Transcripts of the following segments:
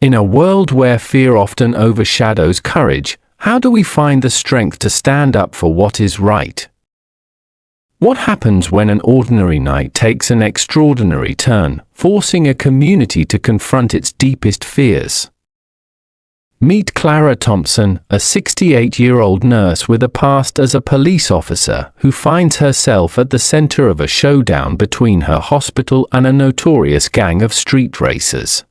In a world where fear often overshadows courage, how do we find the strength to stand up for what is right? What happens when an ordinary night takes an extraordinary turn, forcing a community to confront its deepest fears? Meet Clara Thompson, a 68-year-old nurse with a past as a police officer who finds herself at the center of a showdown between her hospital and a notorious gang of street racers.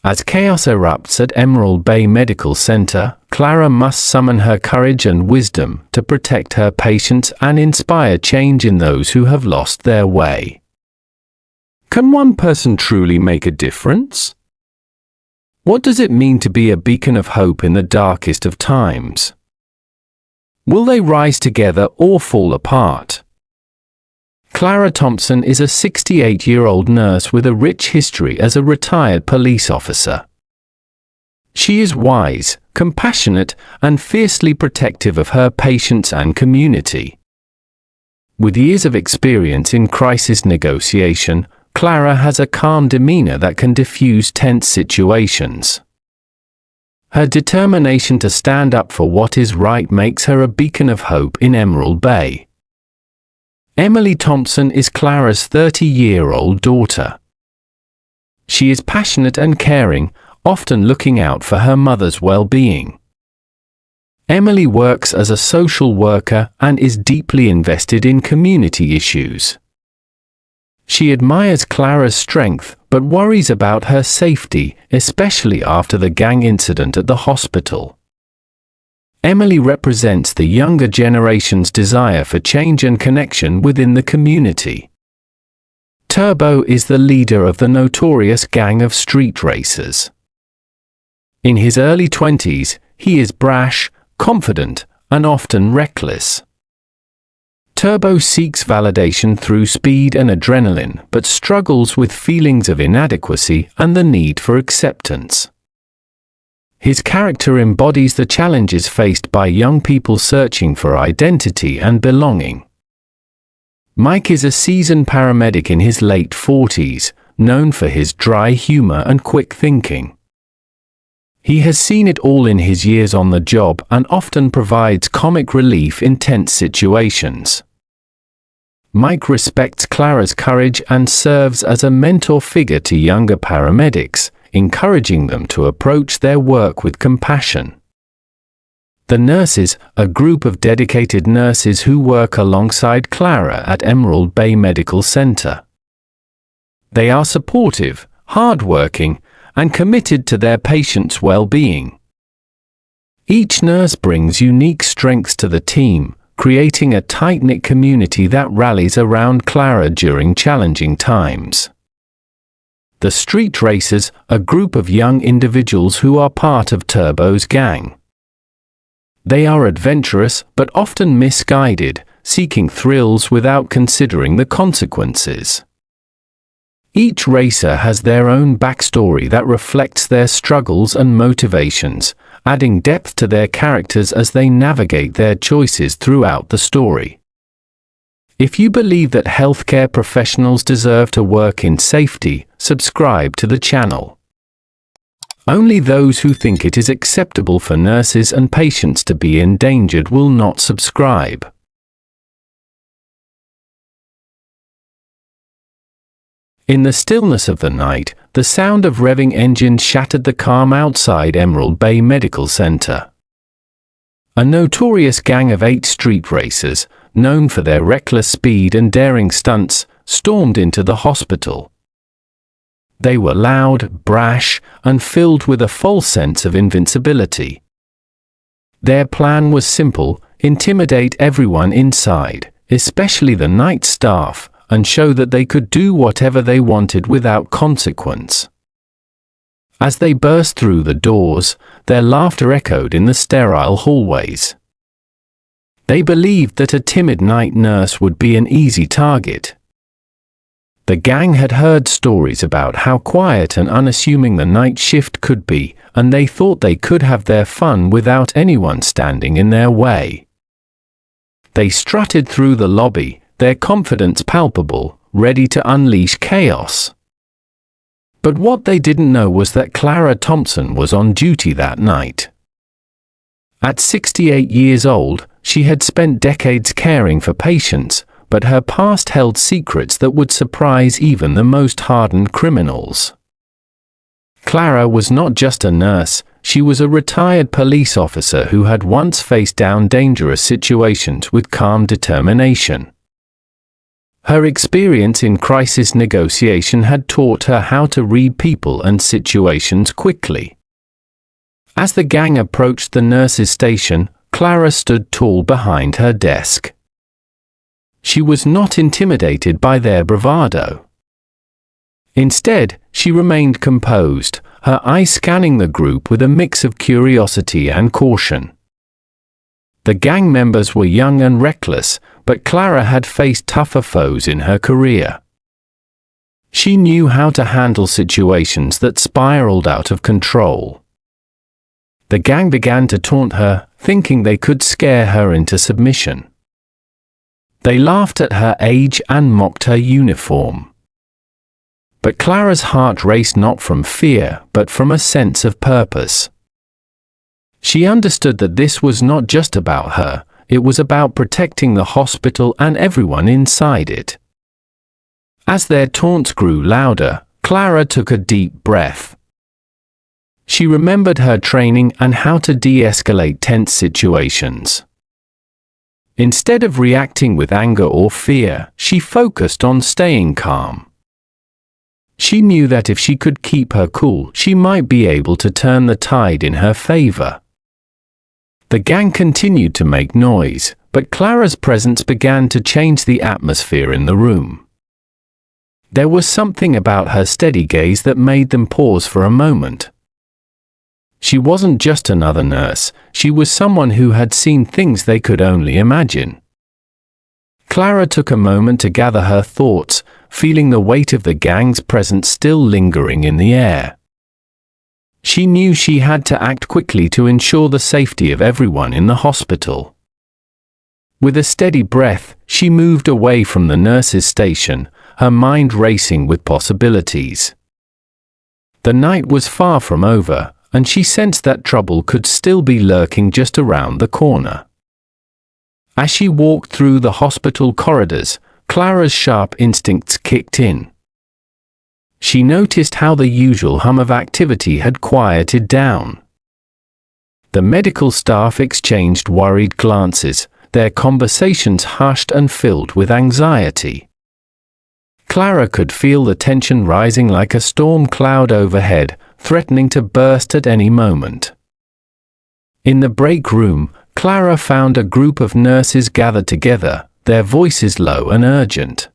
As chaos erupts at Emerald Bay Medical Center, Clara must summon her courage and wisdom to protect her patients and inspire change in those who have lost their way. Can one person truly make a difference? What does it mean to be a beacon of hope in the darkest of times? Will they rise together or fall apart? Clara Thompson is a 68-year-old nurse with a rich history as a retired police officer. She is wise, compassionate, and fiercely protective of her patients and community. With years of experience in crisis negotiation, Clara has a calm demeanor that can diffuse tense situations. Her determination to stand up for what is right makes her a beacon of hope in Emerald Bay. Emily Thompson is Clara's 30-year-old daughter. She is passionate and caring, often looking out for her mother's well-being. Emily works as a social worker and is deeply invested in community issues. She admires Clara's strength, but worries about her safety, especially after the gang incident at the hospital. Emily represents the younger generation's desire for change and connection within the community. Turbo is the leader of the notorious gang of street racers. In his early 20s, he is brash, confident, and often reckless. Turbo seeks validation through speed and adrenaline, but struggles with feelings of inadequacy and the need for acceptance. His character embodies the challenges faced by young people searching for identity and belonging. Mike is a seasoned paramedic in his late 40s, known for his dry humor and quick thinking. He has seen it all in his years on the job and often provides comic relief in tense situations. Mike respects Clara's courage and serves as a mentor figure to younger paramedics, encouraging them to approach their work with compassion. The Nurses, a group of dedicated nurses who work alongside Clara at Emerald Bay Medical Center. They are supportive, hardworking, and committed to their patients' well-being. Each nurse brings unique strengths to the team, creating a tight-knit community that rallies around Clara during challenging times. The Street Racers, a group of young individuals who are part of Turbo's gang. They are adventurous but often misguided, seeking thrills without considering the consequences. Each racer has their own backstory that reflects their struggles and motivations, adding depth to their characters as they navigate their choices throughout the story. If you believe that healthcare professionals deserve to work in safety, subscribe to the channel. Only those who think it is acceptable for nurses and patients to be endangered will not subscribe. In the stillness of the night, the sound of revving engines shattered the calm outside Emerald Bay Medical Center. A notorious gang of 8 street racers, known for their reckless speed and daring stunts, stormed into the hospital. They were loud, brash, and filled with a false sense of invincibility. Their plan was simple: intimidate everyone inside, especially the night staff, and show that they could do whatever they wanted without consequence. As they burst through the doors, their laughter echoed in the sterile hallways. They believed that a timid night nurse would be an easy target. The gang had heard stories about how quiet and unassuming the night shift could be, and they thought they could have their fun without anyone standing in their way. They strutted through the lobby, their confidence palpable, ready to unleash chaos. But what they didn't know was that Clara Thompson was on duty that night. At 68 years old, she had spent decades caring for patients, but her past held secrets that would surprise even the most hardened criminals. Clara was not just a nurse, she was a retired police officer who had once faced down dangerous situations with calm determination. Her experience in crisis negotiation had taught her how to read people and situations quickly. As the gang approached the nurse's station, Clara stood tall behind her desk. She was not intimidated by their bravado. Instead, she remained composed, her eyes scanning the group with a mix of curiosity and caution. The gang members were young and reckless, but Clara had faced tougher foes in her career. She knew how to handle situations that spiraled out of control. The gang began to taunt her, thinking they could scare her into submission. They laughed at her age and mocked her uniform. But Clara's heart raced not from fear, but from a sense of purpose. She understood that this was not just about her, it was about protecting the hospital and everyone inside it. As their taunts grew louder, Clara took a deep breath. She remembered her training and how to de-escalate tense situations. Instead of reacting with anger or fear, she focused on staying calm. She knew that if she could keep her cool, she might be able to turn the tide in her favor. The gang continued to make noise, but Clara's presence began to change the atmosphere in the room. There was something about her steady gaze that made them pause for a moment. She wasn't just another nurse, she was someone who had seen things they could only imagine. Clara took a moment to gather her thoughts, feeling the weight of the gang's presence still lingering in the air. She knew she had to act quickly to ensure the safety of everyone in the hospital. With a steady breath, she moved away from the nurse's station, her mind racing with possibilities. The night was far from over, and she sensed that trouble could still be lurking just around the corner. As she walked through the hospital corridors, Clara's sharp instincts kicked in. She noticed how the usual hum of activity had quieted down. The medical staff exchanged worried glances, their conversations hushed and filled with anxiety. Clara could feel the tension rising like a storm cloud overhead, threatening to burst at any moment. In the break room, Clara found a group of nurses gathered together, their voices low and urgent.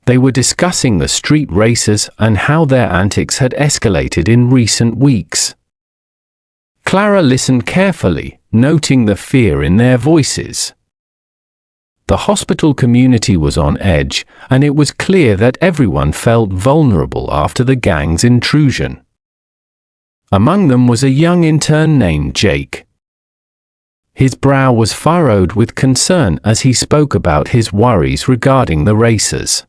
They were discussing the street races and how their antics had escalated in recent weeks. Clara listened carefully, noting the fear in their voices. The hospital community was on edge, and it was clear that everyone felt vulnerable after the gang's intrusion. Among them was a young intern named Jake. His brow was furrowed with concern as he spoke about his worries regarding the racers.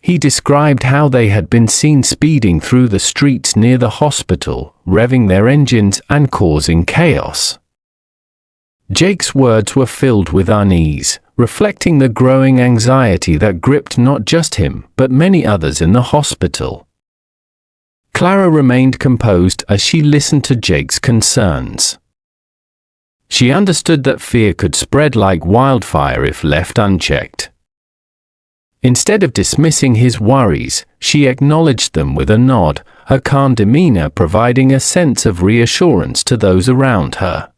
He described how they had been seen speeding through the streets near the hospital, revving their engines and causing chaos. Jake's words were filled with unease, reflecting the growing anxiety that gripped not just him, but many others in the hospital. Clara remained composed as she listened to Jake's concerns. She understood that fear could spread like wildfire if left unchecked. Instead of dismissing his worries, she acknowledged them with a nod, her calm demeanor providing a sense of reassurance to those around her.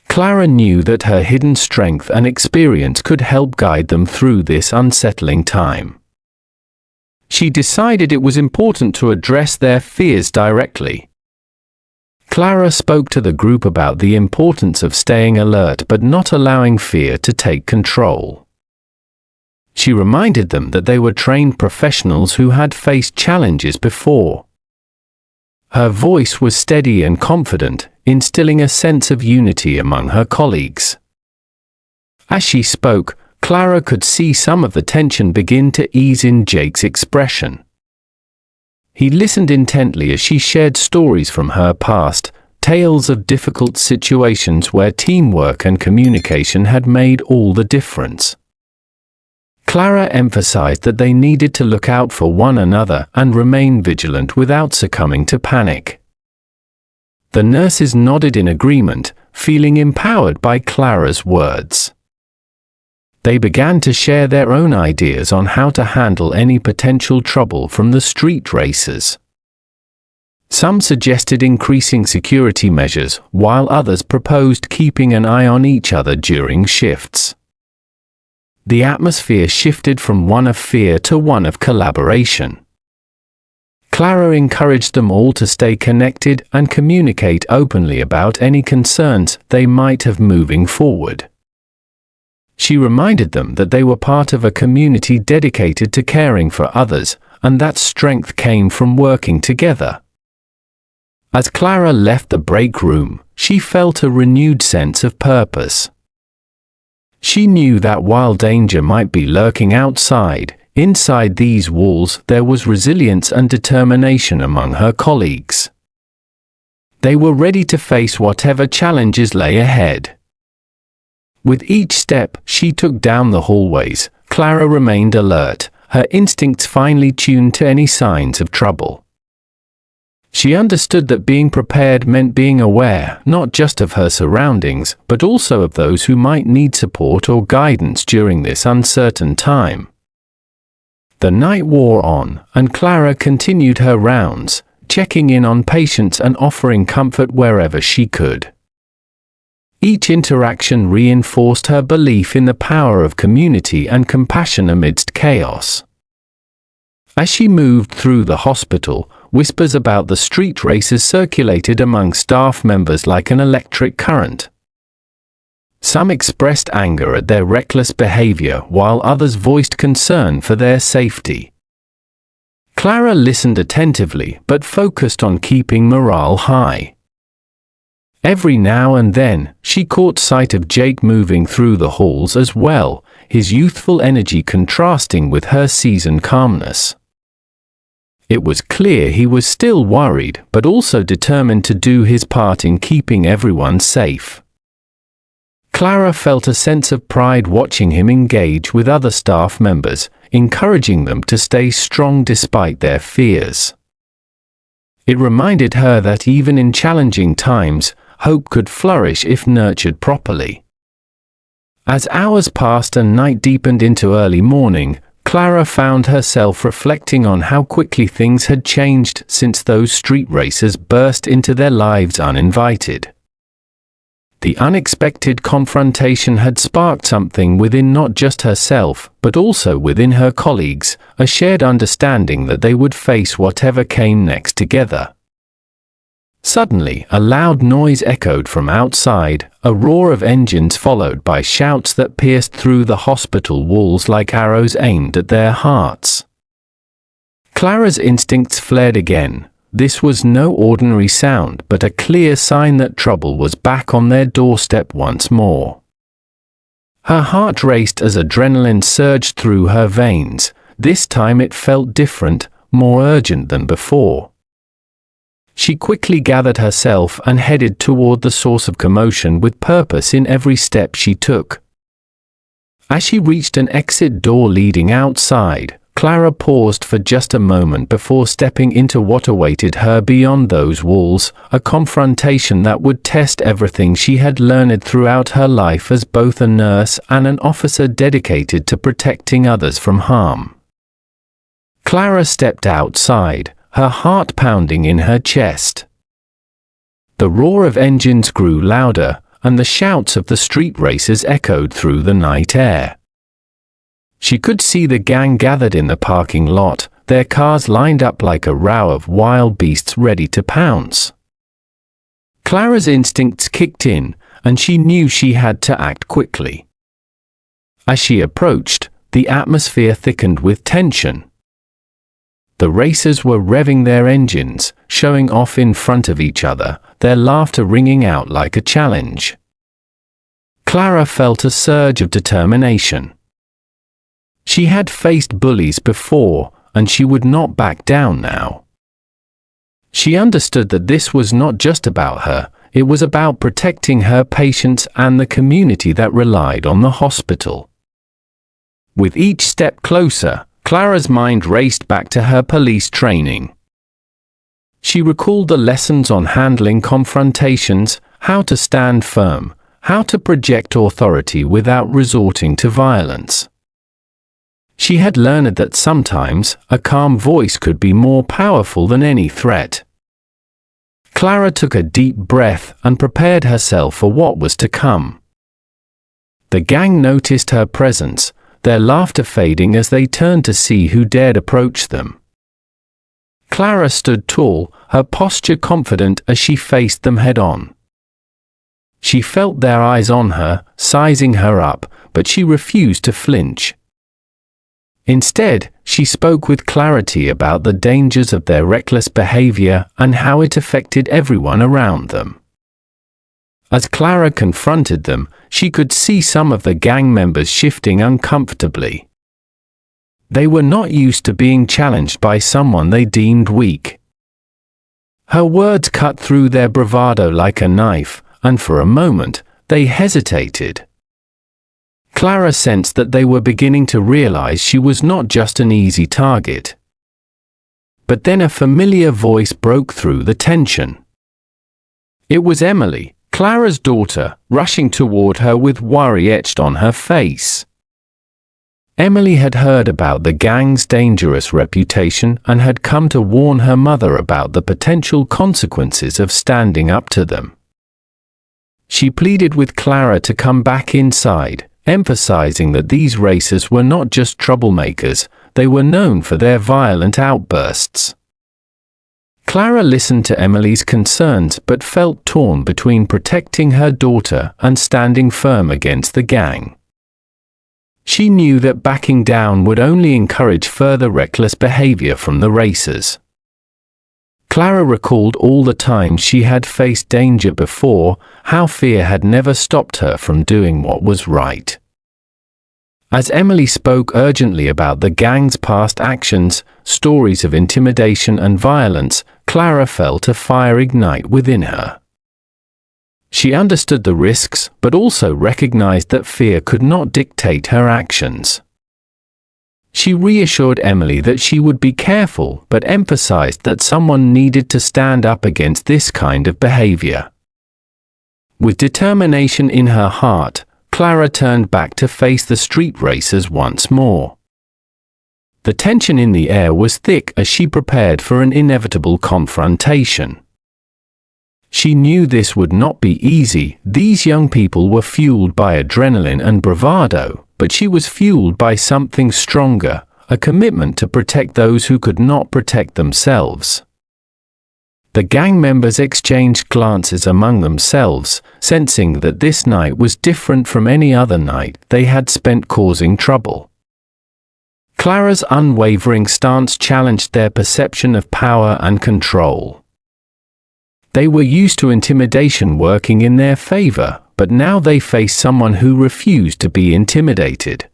Clara knew that her hidden strength and experience could help guide them through this unsettling time. She decided it was important to address their fears directly. Clara spoke to the group about the importance of staying alert but not allowing fear to take control. She reminded them that they were trained professionals who had faced challenges before. Her voice was steady and confident, instilling a sense of unity among her colleagues. As she spoke, Clara could see some of the tension begin to ease in Jake's expression. He listened intently as she shared stories from her past, tales of difficult situations where teamwork and communication had made all the difference. Clara emphasized that they needed to look out for one another and remain vigilant without succumbing to panic. The nurses nodded in agreement, feeling empowered by Clara's words. They began to share their own ideas on how to handle any potential trouble from the street racers. Some suggested increasing security measures, while others proposed keeping an eye on each other during shifts. The atmosphere shifted from one of fear to one of collaboration. Clara encouraged them all to stay connected and communicate openly about any concerns they might have moving forward. She reminded them that they were part of a community dedicated to caring for others, and that strength came from working together. As Clara left the break room, she felt a renewed sense of purpose. She knew that while danger might be lurking outside, inside these walls there was resilience and determination among her colleagues. They were ready to face whatever challenges lay ahead. With each step she took down the hallways, Clara remained alert, her instincts finely tuned to any signs of trouble. She understood that being prepared meant being aware not just of her surroundings, but also of those who might need support or guidance during this uncertain time. The night wore on, and Clara continued her rounds, checking in on patients and offering comfort wherever she could. Each interaction reinforced her belief in the power of community and compassion amidst chaos. As she moved through the hospital, whispers about the street races circulated among staff members like an electric current. Some expressed anger at their reckless behavior, while others voiced concern for their safety. Clara listened attentively but focused on keeping morale high. Every now and then, she caught sight of Jake moving through the halls as well, his youthful energy contrasting with her seasoned calmness. It was clear he was still worried, but also determined to do his part in keeping everyone safe. Clara felt a sense of pride watching him engage with other staff members, encouraging them to stay strong despite their fears. It reminded her that even in challenging times, hope could flourish if nurtured properly. As hours passed and night deepened into early morning, Clara found herself reflecting on how quickly things had changed since those street racers burst into their lives uninvited. The unexpected confrontation had sparked something within not just herself, but also within her colleagues, a shared understanding that they would face whatever came next together. Suddenly, a loud noise echoed from outside, a roar of engines followed by shouts that pierced through the hospital walls like arrows aimed at their hearts. Clara's instincts flared again. This was no ordinary sound, but a clear sign that trouble was back on their doorstep once more. Her heart raced as adrenaline surged through her veins. This time it felt different, more urgent than before. She quickly gathered herself and headed toward the source of commotion with purpose in every step she took. As she reached an exit door leading outside, Clara paused for just a moment before stepping into what awaited her beyond those walls, a confrontation that would test everything she had learned throughout her life as both a nurse and an officer dedicated to protecting others from harm. Clara stepped outside, her heart pounding in her chest. The roar of engines grew louder, and the shouts of the street racers echoed through the night air. She could see the gang gathered in the parking lot, their cars lined up like a row of wild beasts ready to pounce. Clara's instincts kicked in, and she knew she had to act quickly. As she approached, the atmosphere thickened with tension. The racers were revving their engines, showing off in front of each other, their laughter ringing out like a challenge. Clara felt a surge of determination. She had faced bullies before, and she would not back down now. She understood that this was not just about her, it was about protecting her patients and the community that relied on the hospital. With each step closer, Clara's mind raced back to her police training. She recalled the lessons on handling confrontations, how to stand firm, how to project authority without resorting to violence. She had learned that sometimes a calm voice could be more powerful than any threat. Clara took a deep breath and prepared herself for what was to come. The gang noticed her presence, their laughter fading as they turned to see who dared approach them. Clara stood tall, her posture confident as she faced them head-on. She felt their eyes on her, sizing her up, but she refused to flinch. Instead, she spoke with clarity about the dangers of their reckless behavior and how it affected everyone around them. As Clara confronted them, she could see some of the gang members shifting uncomfortably. They were not used to being challenged by someone they deemed weak. Her words cut through their bravado like a knife, and for a moment, they hesitated. Clara sensed that they were beginning to realize she was not just an easy target. But then a familiar voice broke through the tension. It was Emily, Clara's daughter, rushing toward her with worry etched on her face. Emily had heard about the gang's dangerous reputation and had come to warn her mother about the potential consequences of standing up to them. She pleaded with Clara to come back inside, emphasizing that these racers were not just troublemakers, they were known for their violent outbursts. Clara listened to Emily's concerns but felt torn between protecting her daughter and standing firm against the gang. She knew that backing down would only encourage further reckless behavior from the racers. Clara recalled all the times she had faced danger before, how fear had never stopped her from doing what was right. As Emily spoke urgently about the gang's past actions, stories of intimidation and violence, Clara felt a fire ignite within her. She understood the risks, but also recognized that fear could not dictate her actions. She reassured Emily that she would be careful, but emphasized that someone needed to stand up against this kind of behavior. With determination in her heart, Clara turned back to face the street racers once more. The tension in the air was thick as she prepared for an inevitable confrontation. She knew this would not be easy. These young people were fueled by adrenaline and bravado, but she was fueled by something stronger, a commitment to protect those who could not protect themselves. The gang members exchanged glances among themselves, sensing that this night was different from any other night they had spent causing trouble. Clara's unwavering stance challenged their perception of power and control. They were used to intimidation working in their favor, but now they faced someone who refused to be intimidated.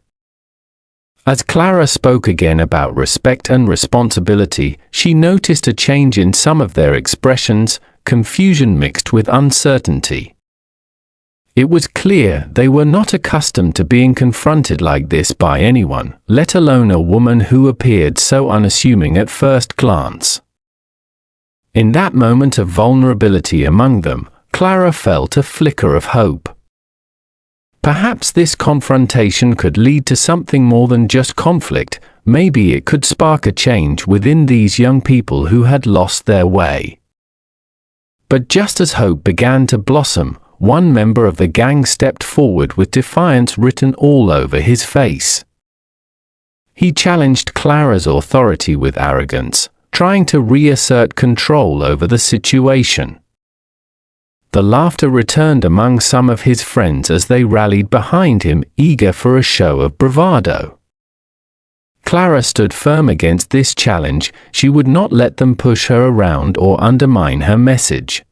As Clara spoke again about respect and responsibility, she noticed a change in some of their expressions, confusion mixed with uncertainty. It was clear they were not accustomed to being confronted like this by anyone, let alone a woman who appeared so unassuming at first glance. In that moment of vulnerability among them, Clara felt a flicker of hope. Perhaps this confrontation could lead to something more than just conflict. Maybe it could spark a change within these young people who had lost their way. But just as hope began to blossom, one member of the gang stepped forward with defiance written all over his face. He challenged Clara's authority with arrogance, trying to reassert control over the situation. The laughter returned among some of his friends as they rallied behind him, eager for a show of bravado. Clara stood firm against this challenge. She would not let them push her around or undermine her message.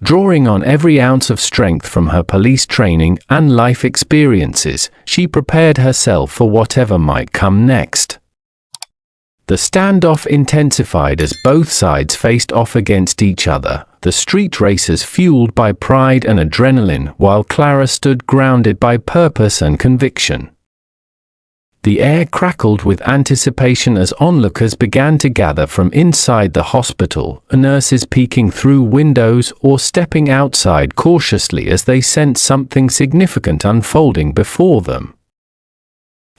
Drawing on every ounce of strength from her police training and life experiences, she prepared herself for whatever might come next. The standoff intensified as both sides faced off against each other, the street racers fueled by pride and adrenaline, while Clara stood grounded by purpose and conviction. The air crackled with anticipation as onlookers began to gather from inside the hospital, nurses peeking through windows or stepping outside cautiously as they sensed something significant unfolding before them.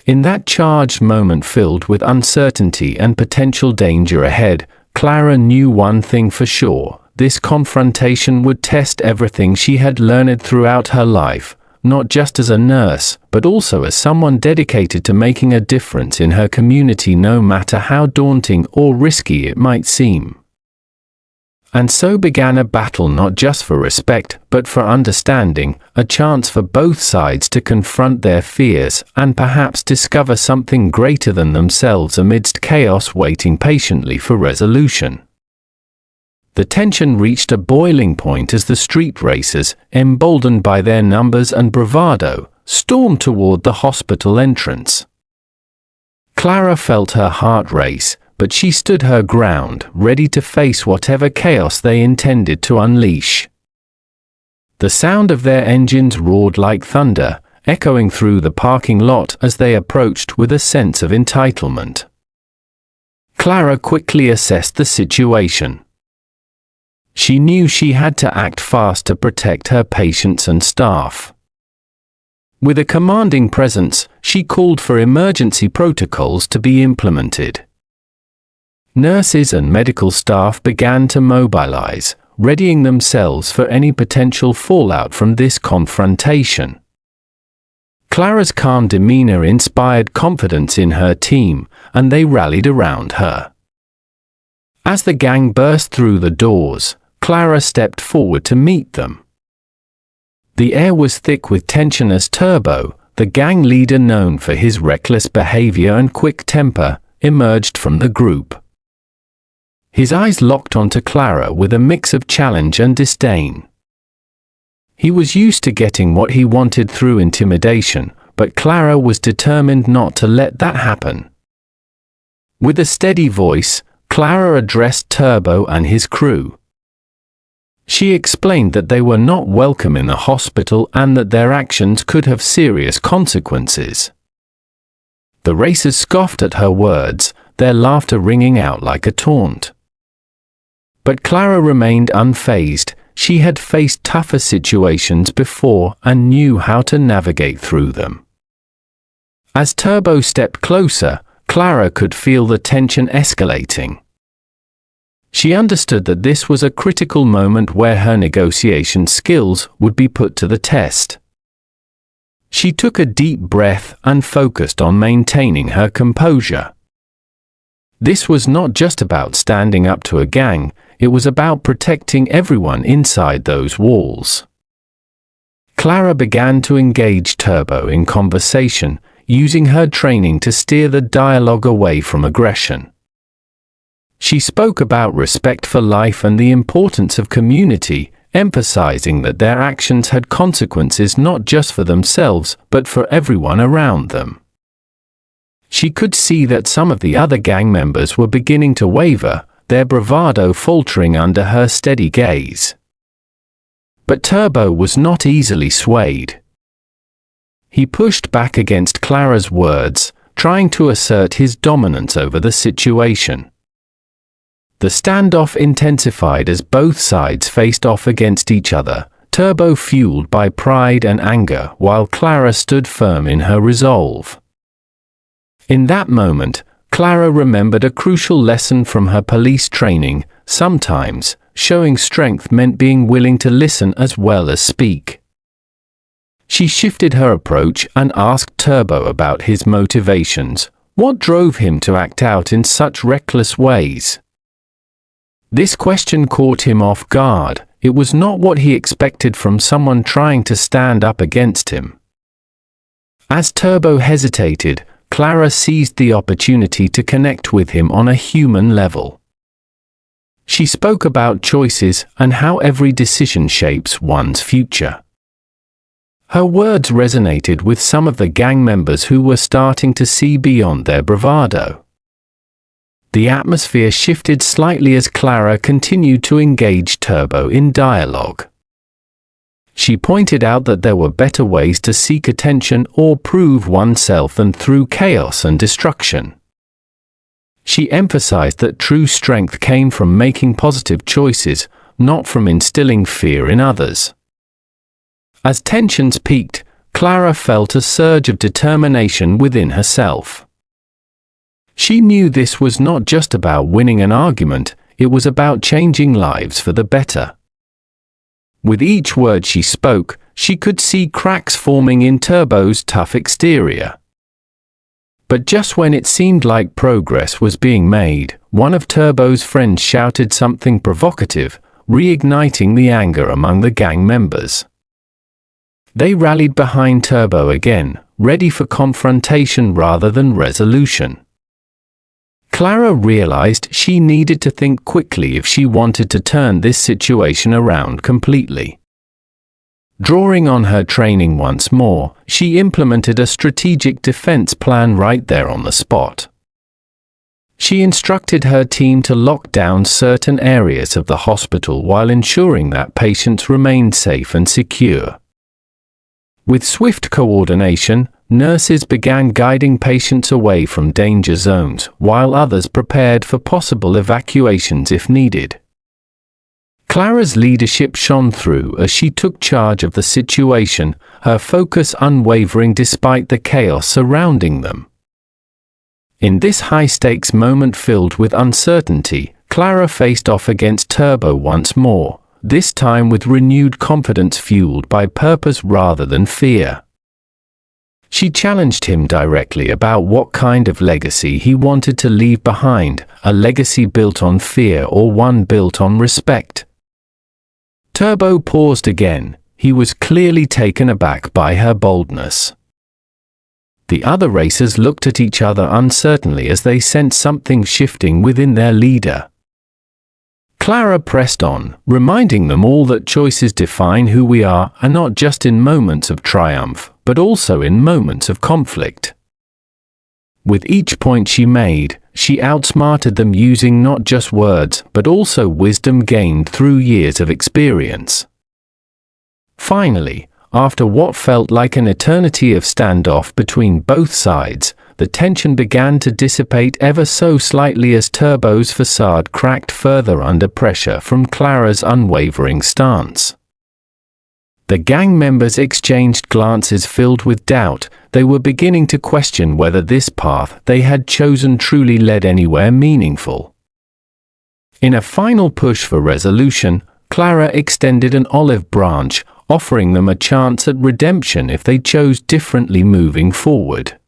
In that charged moment filled with uncertainty and potential danger ahead, Clara knew one thing for sure: this confrontation would test everything she had learned throughout her life, not just as a nurse, but also as someone dedicated to making a difference in her community, no matter how daunting or risky it might seem. And so began a battle not just for respect, but for understanding, a chance for both sides to confront their fears and perhaps discover something greater than themselves amidst chaos waiting patiently for resolution. The tension reached a boiling point as the street racers, emboldened by their numbers and bravado, stormed toward the hospital entrance. Clara felt her heart race, but she stood her ground, ready to face whatever chaos they intended to unleash. The sound of their engines roared like thunder, echoing through the parking lot as they approached with a sense of entitlement. Clara quickly assessed the situation. She knew she had to act fast to protect her patients and staff. With a commanding presence, she called for emergency protocols to be implemented. Nurses and medical staff began to mobilize, readying themselves for any potential fallout from this confrontation. Clara's calm demeanor inspired confidence in her team, and they rallied around her. As the gang burst through the doors, Clara stepped forward to meet them. The air was thick with tension as Turbo, the gang leader known for his reckless behavior and quick temper, emerged from the group. His eyes locked onto Clara with a mix of challenge and disdain. He was used to getting what he wanted through intimidation, but Clara was determined not to let that happen. With a steady voice, Clara addressed Turbo and his crew. She explained that they were not welcome in the hospital and that their actions could have serious consequences. The racers scoffed at her words, their laughter ringing out like a taunt. But Clara remained unfazed. She had faced tougher situations before and knew how to navigate through them. As Turbo stepped closer, Clara could feel the tension escalating. She understood that this was a critical moment where her negotiation skills would be put to the test. She took a deep breath and focused on maintaining her composure. This was not just about standing up to a gang, it was about protecting everyone inside those walls. Clara began to engage Turbo in conversation, using her training to steer the dialogue away from aggression. She spoke about respect for life and the importance of community, emphasizing that their actions had consequences not just for themselves, but for everyone around them. She could see that some of the other gang members were beginning to waver, their bravado faltering under her steady gaze. But Turbo was not easily swayed. He pushed back against Clara's words, trying to assert his dominance over the situation. The standoff intensified as both sides faced off against each other, Turbo fueled by pride and anger, while Clara stood firm in her resolve. In that moment, Clara remembered a crucial lesson from her police training: sometimes, showing strength meant being willing to listen as well as speak. She shifted her approach and asked Turbo about his motivations. What drove him to act out in such reckless ways? This question caught him off guard. It was not what he expected from someone trying to stand up against him. As Turbo hesitated, Clara seized the opportunity to connect with him on a human level. She spoke about choices and how every decision shapes one's future. Her words resonated with some of the gang members who were starting to see beyond their bravado. The atmosphere shifted slightly as Clara continued to engage Turbo in dialogue. She pointed out that there were better ways to seek attention or prove oneself than through chaos and destruction. She emphasized that true strength came from making positive choices, not from instilling fear in others. As tensions peaked, Clara felt a surge of determination within herself. She knew this was not just about winning an argument, it was about changing lives for the better. With each word she spoke, she could see cracks forming in Turbo's tough exterior. But just when it seemed like progress was being made, one of Turbo's friends shouted something provocative, reigniting the anger among the gang members. They rallied behind Turbo again, ready for confrontation rather than resolution. Clara realized she needed to think quickly if she wanted to turn this situation around completely. Drawing on her training once more, she implemented a strategic defense plan right there on the spot. She instructed her team to lock down certain areas of the hospital while ensuring that patients remained safe and secure. With swift coordination, nurses began guiding patients away from danger zones, while others prepared for possible evacuations if needed. Clara's leadership shone through as she took charge of the situation, her focus unwavering despite the chaos surrounding them. In this high-stakes moment filled with uncertainty, Clara faced off against Turbo once more, this time with renewed confidence fueled by purpose rather than fear. She challenged him directly about what kind of legacy he wanted to leave behind, a legacy built on fear or one built on respect. Turbo paused again. He was clearly taken aback by her boldness. The other racers looked at each other uncertainly as they sensed something shifting within their leader. Clara pressed on, reminding them all that choices define who we are, and not just in moments of triumph, but also in moments of conflict. With each point she made, she outsmarted them using not just words, but also wisdom gained through years of experience. Finally, after what felt like an eternity of standoff between both sides, the tension began to dissipate ever so slightly as Turbo's facade cracked further under pressure from Clara's unwavering stance. The gang members exchanged glances filled with doubt. They were beginning to question whether this path they had chosen truly led anywhere meaningful. In a final push for resolution, Clara extended an olive branch, offering them a chance at redemption if they chose differently moving forward.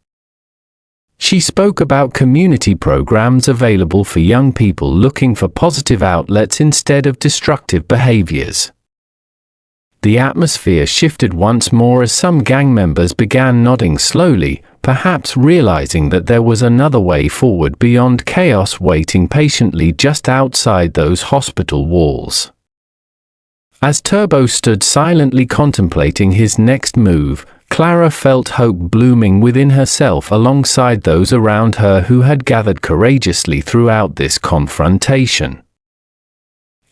She spoke about community programs available for young people looking for positive outlets instead of destructive behaviors. The atmosphere shifted once more as some gang members began nodding slowly, perhaps realizing that there was another way forward beyond chaos waiting patiently just outside those hospital walls. As Turbo stood silently contemplating his next move, Clara felt hope blooming within herself alongside those around her who had gathered courageously throughout this confrontation.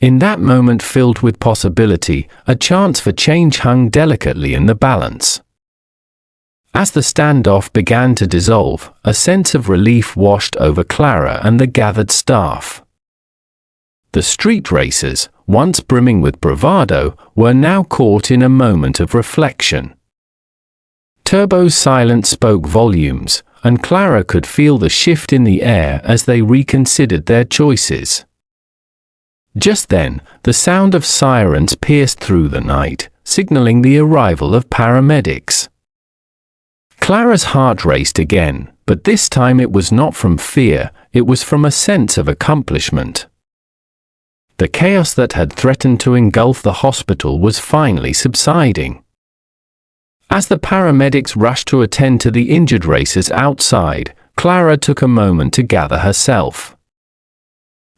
In that moment filled with possibility, a chance for change hung delicately in the balance. As the standoff began to dissolve, a sense of relief washed over Clara and the gathered staff. The street racers, once brimming with bravado, were now caught in a moment of reflection. Turbo's silence spoke volumes, and Clara could feel the shift in the air as they reconsidered their choices. Just then, the sound of sirens pierced through the night, signaling the arrival of paramedics. Clara's heart raced again, but this time it was not from fear, it was from a sense of accomplishment. The chaos that had threatened to engulf the hospital was finally subsiding. As the paramedics rushed to attend to the injured racers outside, Clara took a moment to gather herself.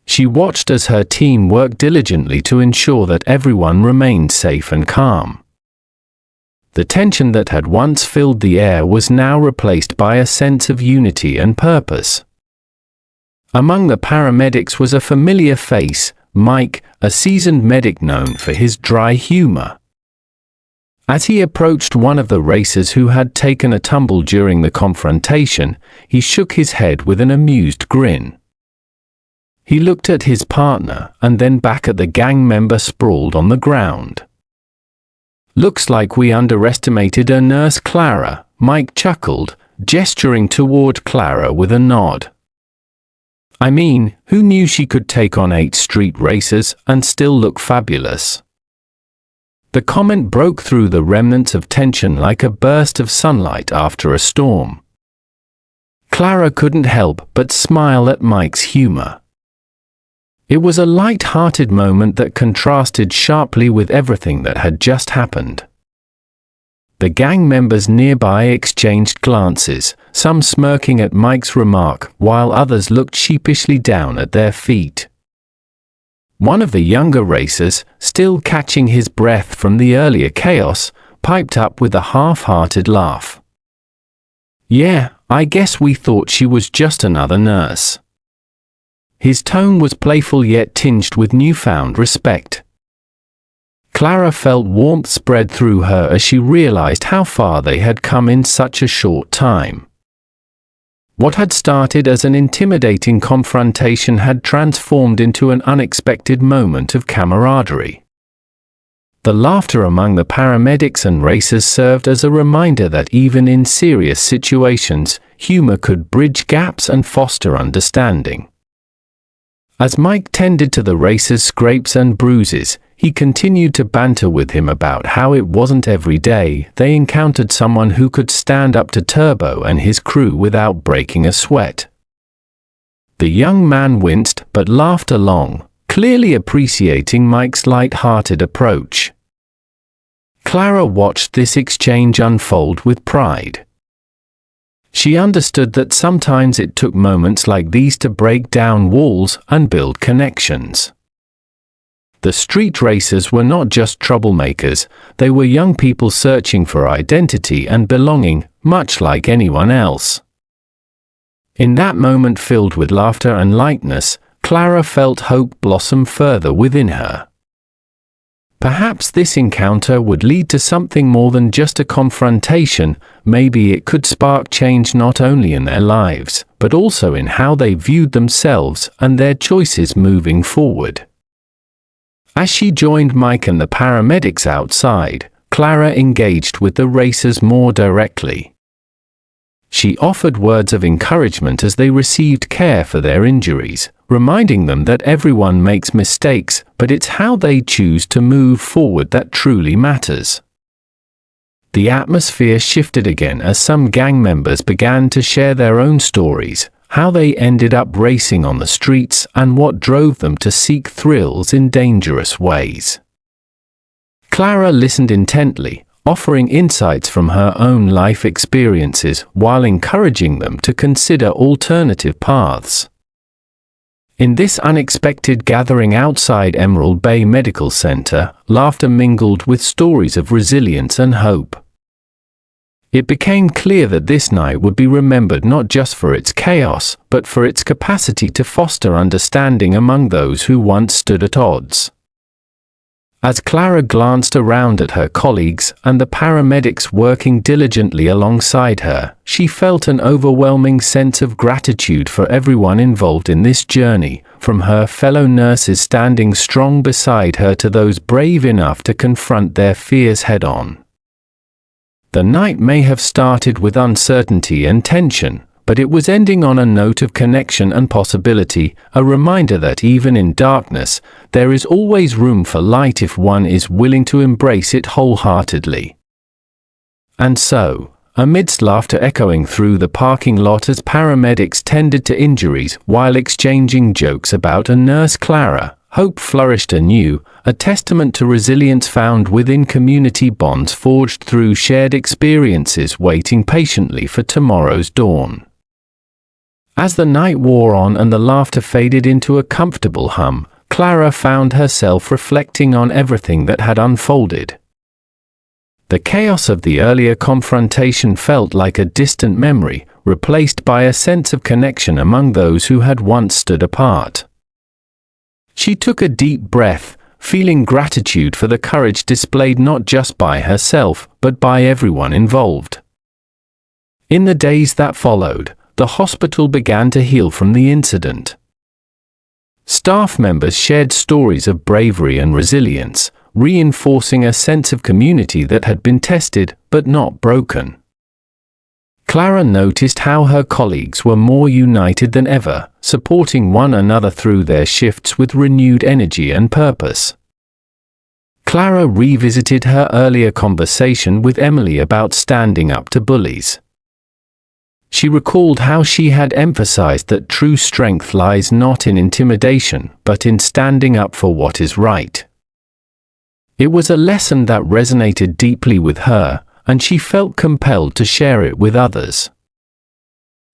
She watched as her team worked diligently to ensure that everyone remained safe and calm. The tension that had once filled the air was now replaced by a sense of unity and purpose. Among the paramedics was a familiar face, Mike, a seasoned medic known for his dry humor. As he approached one of the racers who had taken a tumble during the confrontation, he shook his head with an amused grin. He looked at his partner and then back at the gang member sprawled on the ground. "Looks like we underestimated a nurse Clara," Mike chuckled, gesturing toward Clara with a nod. "I mean, who knew she could take on 8 street racers and still look fabulous?" The comment broke through the remnants of tension like a burst of sunlight after a storm. Clara couldn't help but smile at Mike's humor. It was a light-hearted moment that contrasted sharply with everything that had just happened. The gang members nearby exchanged glances, some smirking at Mike's remark, while others looked sheepishly down at their feet. One of the younger racers, still catching his breath from the earlier chaos, piped up with a half-hearted laugh. "Yeah, I guess we thought she was just another nurse." His tone was playful yet tinged with newfound respect. Clara felt warmth spread through her as she realized how far they had come in such a short time. What had started as an intimidating confrontation had transformed into an unexpected moment of camaraderie. The laughter among the paramedics and racers served as a reminder that even in serious situations, humor could bridge gaps and foster understanding. As Mike tended to the racer's scrapes and bruises, he continued to banter with him about how it wasn't every day they encountered someone who could stand up to Turbo and his crew without breaking a sweat. The young man winced but laughed along, clearly appreciating Mike's light-hearted approach. Clara watched this exchange unfold with pride. She understood that sometimes it took moments like these to break down walls and build connections. The street racers were not just troublemakers, they were young people searching for identity and belonging, much like anyone else. In that moment filled with laughter and lightness, Clara felt hope blossom further within her. Perhaps this encounter would lead to something more than just a confrontation. Maybe it could spark change not only in their lives, but also in how they viewed themselves and their choices moving forward. As she joined Mike and the paramedics outside, Clara engaged with the racers more directly. She offered words of encouragement as they received care for their injuries, reminding them that everyone makes mistakes, but it's how they choose to move forward that truly matters. The atmosphere shifted again as some gang members began to share their own stories, how they ended up racing on the streets and what drove them to seek thrills in dangerous ways. Clara listened intently, offering insights from her own life experiences while encouraging them to consider alternative paths. In this unexpected gathering outside Emerald Bay Medical Center, laughter mingled with stories of resilience and hope. It became clear that this night would be remembered not just for its chaos, but for its capacity to foster understanding among those who once stood at odds. As Clara glanced around at her colleagues and the paramedics working diligently alongside her, she felt an overwhelming sense of gratitude for everyone involved in this journey, from her fellow nurses standing strong beside her to those brave enough to confront their fears head-on. The night may have started with uncertainty and tension, but it was ending on a note of connection and possibility, a reminder that even in darkness, there is always room for light if one is willing to embrace it wholeheartedly. And so, amidst laughter echoing through the parking lot as paramedics tended to injuries while exchanging jokes about a nurse Clara, hope flourished anew, a testament to resilience found within community bonds forged through shared experiences waiting patiently for tomorrow's dawn. As the night wore on and the laughter faded into a comfortable hum, Clara found herself reflecting on everything that had unfolded. The chaos of the earlier confrontation felt like a distant memory, replaced by a sense of connection among those who had once stood apart. She took a deep breath, feeling gratitude for the courage displayed not just by herself, but by everyone involved. In the days that followed, the hospital began to heal from the incident. Staff members shared stories of bravery and resilience, reinforcing a sense of community that had been tested but not broken. Clara noticed how her colleagues were more united than ever, supporting one another through their shifts with renewed energy and purpose. Clara revisited her earlier conversation with Emily about standing up to bullies. She recalled how she had emphasized that true strength lies not in intimidation, but in standing up for what is right. It was a lesson that resonated deeply with her, and she felt compelled to share it with others.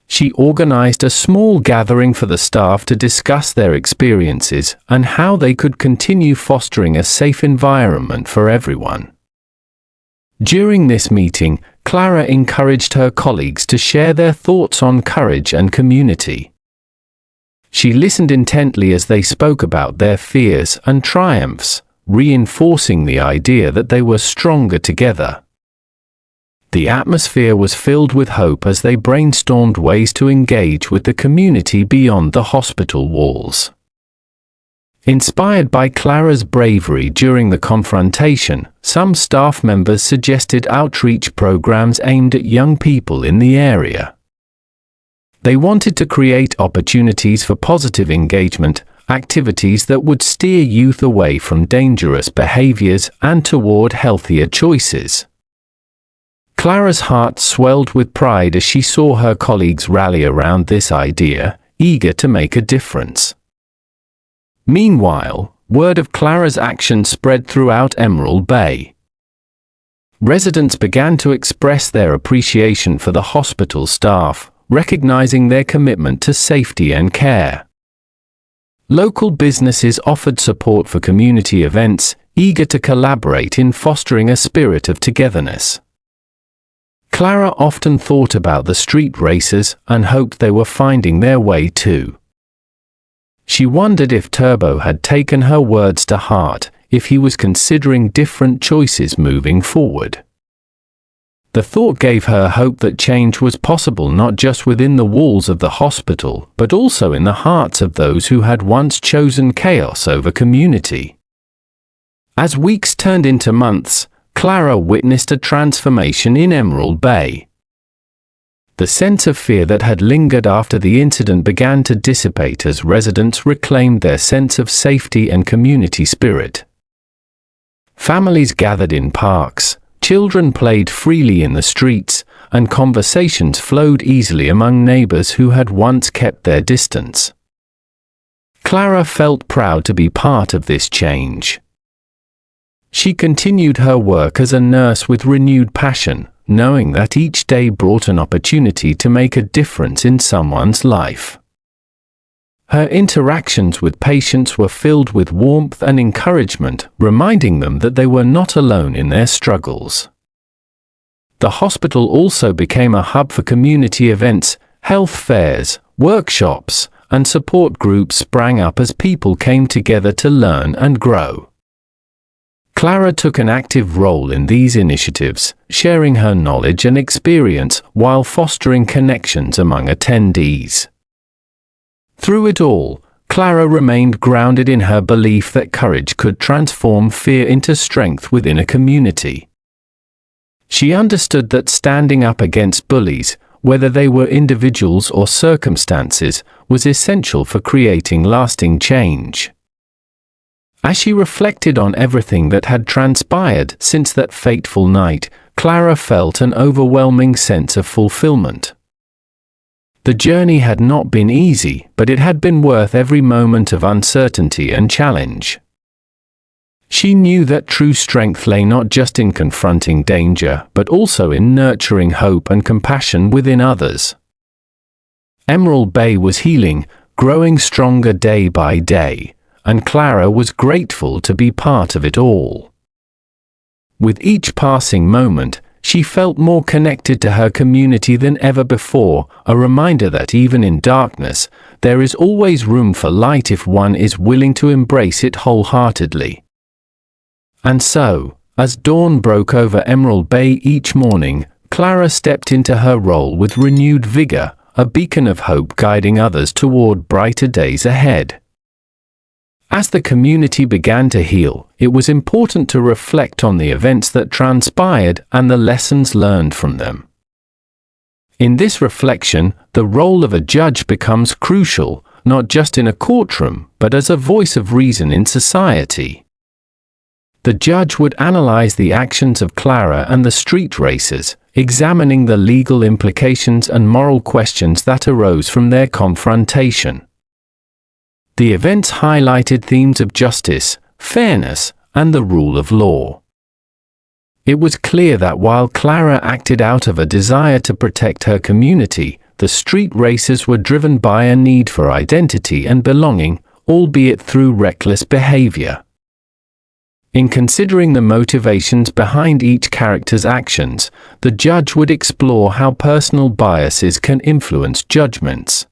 She organized a small gathering for the staff to discuss their experiences and how they could continue fostering a safe environment for everyone. During this meeting, Clara encouraged her colleagues to share their thoughts on courage and community. She listened intently as they spoke about their fears and triumphs, reinforcing the idea that they were stronger together. The atmosphere was filled with hope as they brainstormed ways to engage with the community beyond the hospital walls. Inspired by Clara's bravery during the confrontation, some staff members suggested outreach programs aimed at young people in the area. They wanted to create opportunities for positive engagement, activities that would steer youth away from dangerous behaviors and toward healthier choices. Clara's heart swelled with pride as she saw her colleagues rally around this idea, eager to make a difference. Meanwhile, word of Clara's action spread throughout Emerald Bay. Residents began to express their appreciation for the hospital staff, recognizing their commitment to safety and care. Local businesses offered support for community events, eager to collaborate in fostering a spirit of togetherness. Clara often thought about the street racers and hoped they were finding their way too. She wondered if Turbo had taken her words to heart, if he was considering different choices moving forward. The thought gave her hope that change was possible not just within the walls of the hospital, but also in the hearts of those who had once chosen chaos over community. As weeks turned into months, Clara witnessed a transformation in Emerald Bay. The sense of fear that had lingered after the incident began to dissipate as residents reclaimed their sense of safety and community spirit. Families gathered in parks, children played freely in the streets, and conversations flowed easily among neighbors who had once kept their distance. Clara felt proud to be part of this change. She continued her work as a nurse with renewed passion, knowing that each day brought an opportunity to make a difference in someone's life. Her interactions with patients were filled with warmth and encouragement, reminding them that they were not alone in their struggles. The hospital also became a hub for community events, health fairs, workshops, and support groups sprang up as people came together to learn and grow. Clara took an active role in these initiatives, sharing her knowledge and experience while fostering connections among attendees. Through it all, Clara remained grounded in her belief that courage could transform fear into strength within a community. She understood that standing up against bullies, whether they were individuals or circumstances, was essential for creating lasting change. As she reflected on everything that had transpired since that fateful night, Clara felt an overwhelming sense of fulfillment. The journey had not been easy, but it had been worth every moment of uncertainty and challenge. She knew that true strength lay not just in confronting danger, but also in nurturing hope and compassion within others. Emerald Bay was healing, growing stronger day by day, and Clara was grateful to be part of it all. With each passing moment, she felt more connected to her community than ever before, a reminder that even in darkness, there is always room for light if one is willing to embrace it wholeheartedly. And so, as dawn broke over Emerald Bay each morning, Clara stepped into her role with renewed vigor, a beacon of hope guiding others toward brighter days ahead. As the community began to heal, it was important to reflect on the events that transpired and the lessons learned from them. In this reflection, the role of a judge becomes crucial, not just in a courtroom, but as a voice of reason in society. The judge would analyze the actions of Clara and the street racers, examining the legal implications and moral questions that arose from their confrontation. The events highlighted themes of justice, fairness, and the rule of law. It was clear that while Clara acted out of a desire to protect her community, the street racers were driven by a need for identity and belonging, albeit through reckless behavior. In considering the motivations behind each character's actions, the judge would explore how personal biases can influence judgments.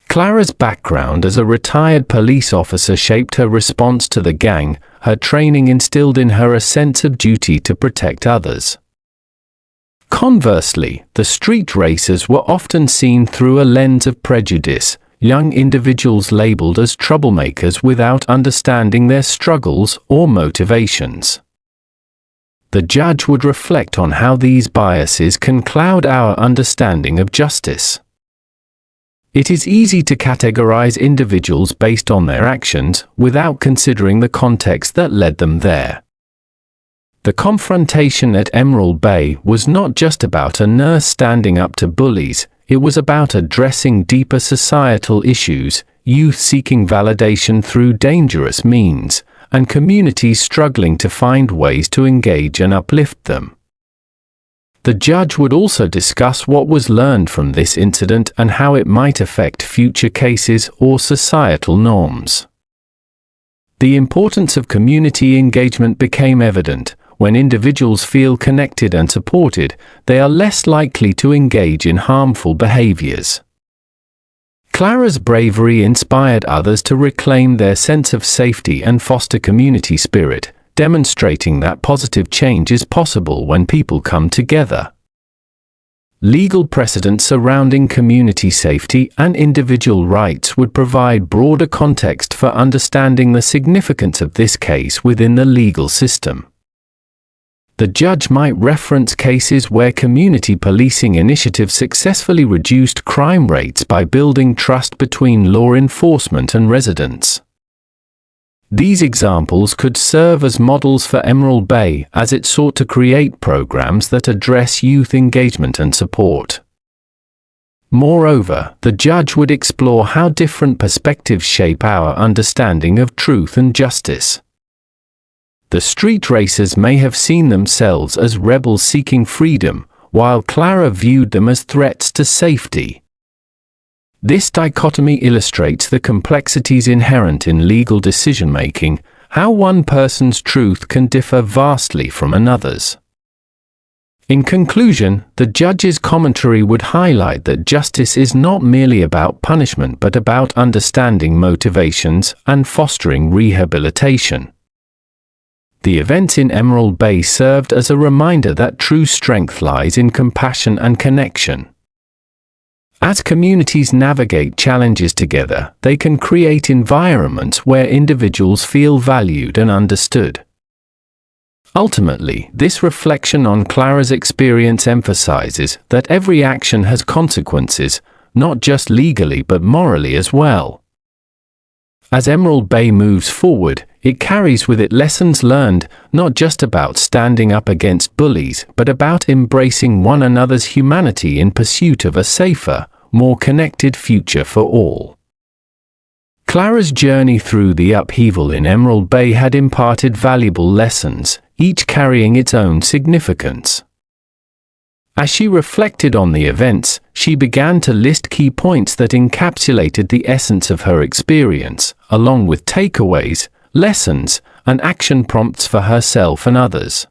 Clara's background as a retired police officer shaped her response to the gang. Her training instilled in her a sense of duty to protect others. Conversely, the street racers were often seen through a lens of prejudice, young individuals labeled as troublemakers without understanding their struggles or motivations. The judge would reflect on how these biases can cloud our understanding of justice. It is easy to categorize individuals based on their actions without considering the context that led them there. The confrontation at Emerald Bay was not just about a nurse standing up to bullies, it was about addressing deeper societal issues, youth seeking validation through dangerous means, and communities struggling to find ways to engage and uplift them. The judge would also discuss what was learned from this incident and how it might affect future cases or societal norms. The importance of community engagement became evident. When individuals feel connected and supported, they are less likely to engage in harmful behaviors. Clara's bravery inspired others to reclaim their sense of safety and foster community spirit, demonstrating that positive change is possible when people come together. Legal precedents surrounding community safety and individual rights would provide broader context for understanding the significance of this case within the legal system. The judge might reference cases where community policing initiatives successfully reduced crime rates by building trust between law enforcement and residents. These examples could serve as models for Emerald Bay as it sought to create programs that address youth engagement and support. Moreover, the judge would explore how different perspectives shape our understanding of truth and justice. The street racers may have seen themselves as rebels seeking freedom, while Clara viewed them as threats to safety. This dichotomy illustrates the complexities inherent in legal decision-making, how one person's truth can differ vastly from another's. In conclusion, the judge's commentary would highlight that justice is not merely about punishment but about understanding motivations and fostering rehabilitation. The events in Emerald Bay served as a reminder that true strength lies in compassion and connection. As communities navigate challenges together, they can create environments where individuals feel valued and understood. Ultimately, this reflection on Clara's experience emphasizes that every action has consequences, not just legally but morally as well. As Emerald Bay moves forward, it carries with it lessons learned, not just about standing up against bullies, but about embracing one another's humanity in pursuit of a safer, more connected future for all. Clara's journey through the upheaval in Emerald Bay had imparted valuable lessons, each carrying its own significance. As she reflected on the events, she began to list key points that encapsulated the essence of her experience, along with takeaways, lessons, and action prompts for herself and others.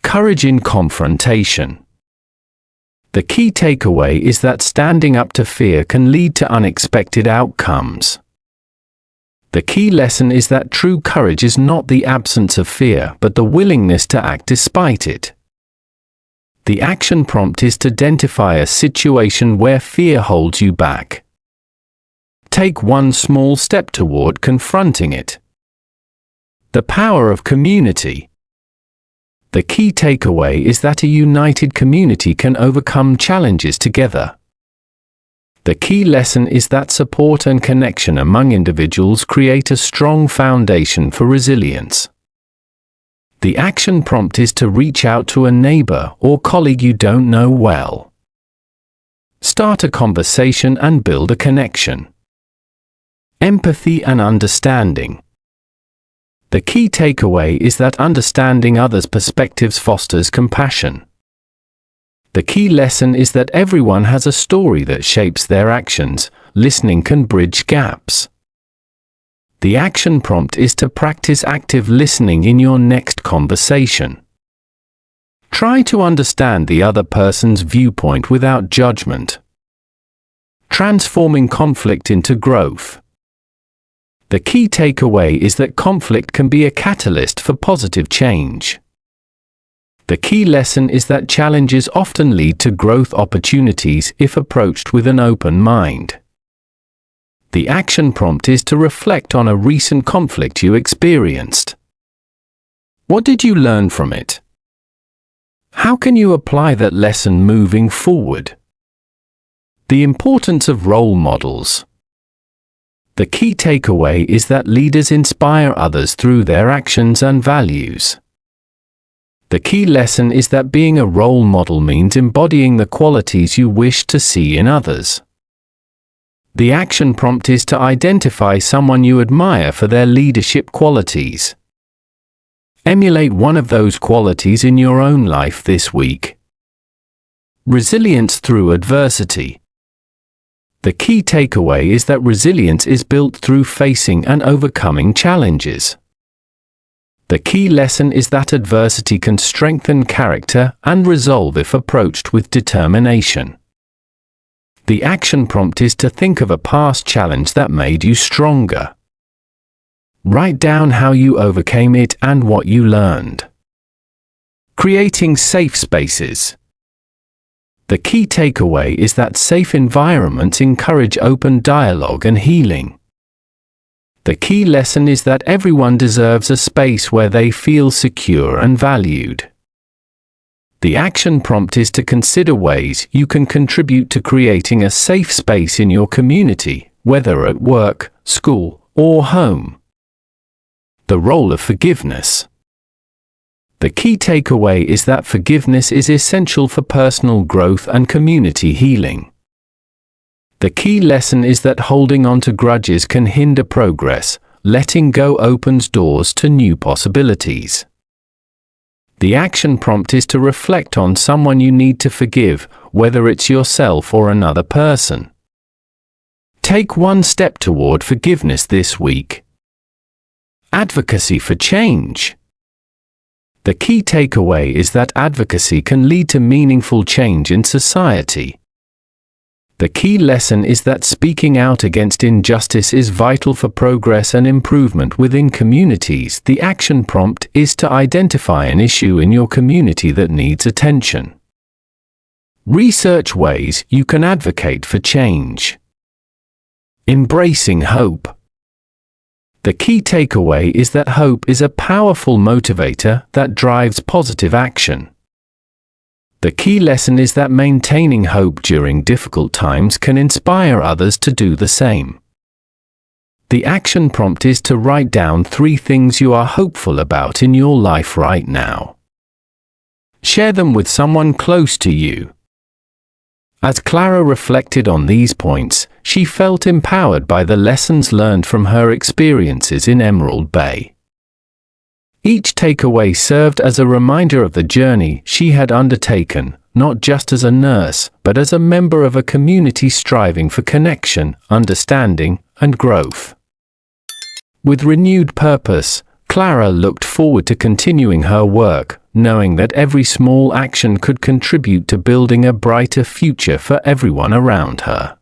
Courage in confrontation. The key takeaway is that standing up to fear can lead to unexpected outcomes. The key lesson is that true courage is not the absence of fear, but the willingness to act despite it. The action prompt is to identify a situation where fear holds you back. Take one small step toward confronting it. The power of community. The key takeaway is that a united community can overcome challenges together. The key lesson is that support and connection among individuals create a strong foundation for resilience. The action prompt is to reach out to a neighbor or colleague you don't know well. Start a conversation and build a connection. Empathy and understanding. The key takeaway is that understanding others' perspectives fosters compassion. The key lesson is that everyone has a story that shapes their actions. Listening can bridge gaps. The action prompt is to practice active listening in your next conversation. Try to understand the other person's viewpoint without judgment. Transforming conflict into growth. The key takeaway is that conflict can be a catalyst for positive change. The key lesson is that challenges often lead to growth opportunities if approached with an open mind. The action prompt is to reflect on a recent conflict you experienced. What did you learn from it? How can you apply that lesson moving forward? The importance of role models. The key takeaway is that leaders inspire others through their actions and values. The key lesson is that being a role model means embodying the qualities you wish to see in others. The action prompt is to identify someone you admire for their leadership qualities. Emulate one of those qualities in your own life this week. Resilience through adversity. The key takeaway is that resilience is built through facing and overcoming challenges. The key lesson is that adversity can strengthen character and resolve if approached with determination. The action prompt is to think of a past challenge that made you stronger. Write down how you overcame it and what you learned. Creating safe spaces. The key takeaway is that safe environments encourage open dialogue and healing. The key lesson is that everyone deserves a space where they feel secure and valued. The action prompt is to consider ways you can contribute to creating a safe space in your community, whether at work, school, or home. The role of forgiveness. The key takeaway is that forgiveness is essential for personal growth and community healing. The key lesson is that holding on to grudges can hinder progress. Letting go opens doors to new possibilities. The action prompt is to reflect on someone you need to forgive, whether it's yourself or another person. Take one step toward forgiveness this week. Advocacy for change. The key takeaway is that advocacy can lead to meaningful change in society. The key lesson is that speaking out against injustice is vital for progress and improvement within communities. The action prompt is to identify an issue in your community that needs attention. Research ways you can advocate for change. Embracing hope. The key takeaway is that hope is a powerful motivator that drives positive action. The key lesson is that maintaining hope during difficult times can inspire others to do the same. The action prompt is to write down 3 things you are hopeful about in your life right now. Share them with someone close to you. As Clara reflected on these points, she felt empowered by the lessons learned from her experiences in Emerald Bay. Each takeaway served as a reminder of the journey she had undertaken, not just as a nurse, but as a member of a community striving for connection, understanding, and growth. With renewed purpose, Clara looked forward to continuing her work, knowing that every small action could contribute to building a brighter future for everyone around her.